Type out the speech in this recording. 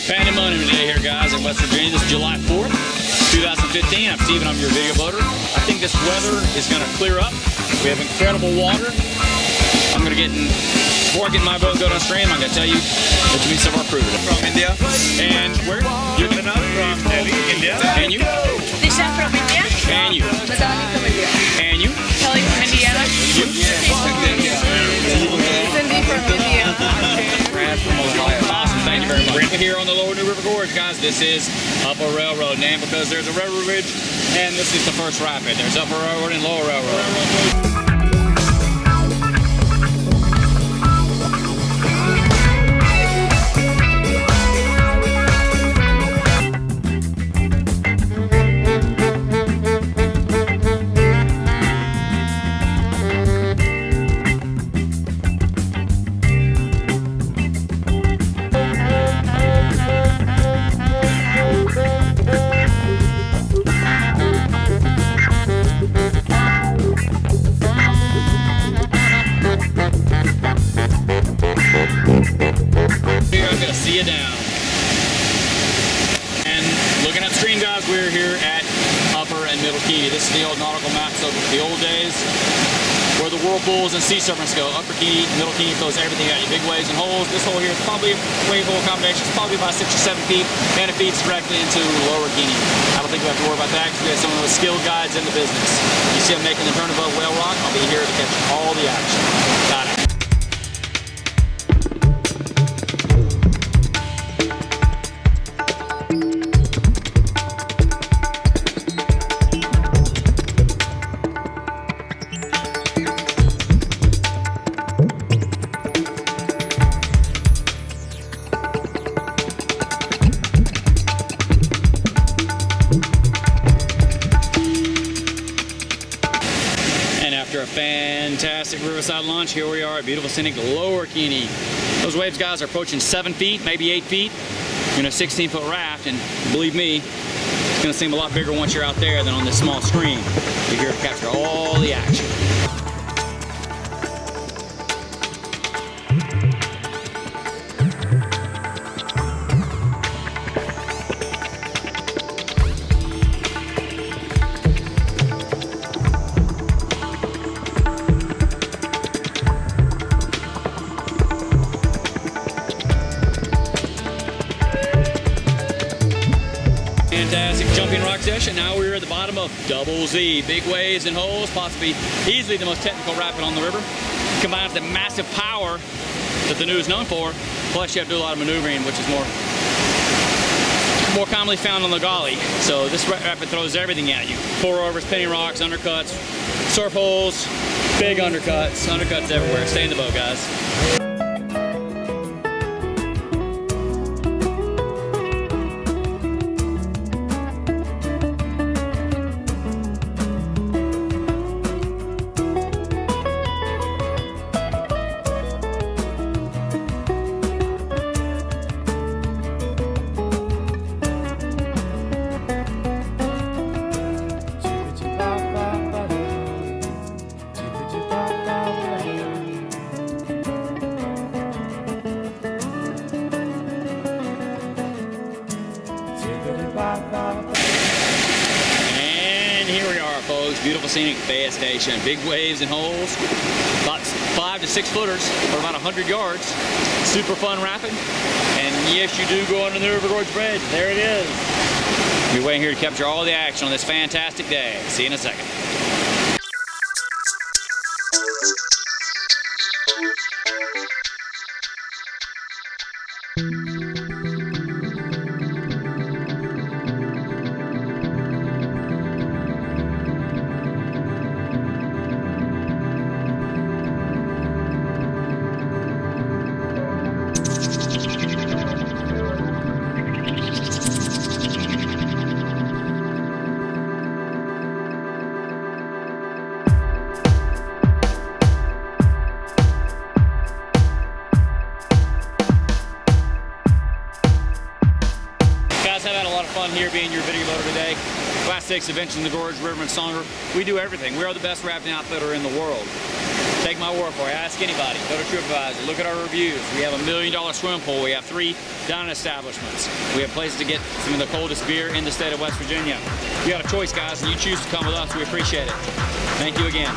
Pandemonium day here, guys, in West Virginia. This is July 4th, 2015. I'm Steven, I'm your video boater. I think this weather is going to clear up. We have incredible water. I'm going to get in, before I get in my boat and go downstream, I'm going to tell you that you meet some of our crew today. From India. And where? You're from Delhi, India. And you? Disha from India. And you? Madani from India. And you? Kelly from Indiana. You? Cindy from India. Brad from Ohio. Awesome, thank you very much. We're here on the Lower New River Gorge, guys. This is Upper Railroad, named because there's a railroad ridge, and this is the first rapid. There's Upper Railroad and Lower Railroad. See you down. And looking upstream, guys, we're here at Upper and Middle Keene. This is the old nautical maps of the old days where the whirlpools and sea serpents go. Upper Keene, Middle Keene throws everything at you. Big waves and holes. This hole here is probably a wave hole combination. It's probably about 6 or 7 feet, and it feeds directly into Lower Keene. I don't think we have to worry about that because we have some of the skilled guides in the business. You see them making the turn above Whale Rock. I'll be here to catch all the action. Got it. After a fantastic riverside lunch, here we are at beautiful scenic Lower Keene. Those waves, guys, are approaching 7 feet, maybe 8 feet. You're in a 16-foot raft, and believe me, it's going to seem a lot bigger once you're out there than on this small stream. You're here to capture all the action. Fantastic jumping rock session. Now we're at the bottom of Double Z. Big waves and holes, possibly easily the most technical rapid on the river. Combines the massive power that the New is known for, plus you have to do a lot of maneuvering, which is more commonly found on the gully. So this rapid throws everything at you. Pour overs, spinning rocks, undercuts, surf holes, big undercuts everywhere. Stay in the boat, guys. And here we are, folks. Beautiful scenic Bay Station. Big waves and holes. About 5 to 6 footers for about 100 yards. Super fun rapid. And yes, you do go under the River Gorge Bridge. There it is. We're waiting here to capture all the action on this fantastic day. See you in a second. Fun here being your video loader today. Class 6 Adventures in the Gorge, River and Songer. We do everything. We are the best rafting outfitter in the world. Take my word for it. Ask anybody. Go to TripAdvisor. Look at our reviews. We have $1 million swimming pool. We have 3 dining establishments. We have places to get some of the coldest beer in the state of West Virginia. You got a choice, guys, and you choose to come with us. We appreciate it. Thank you again.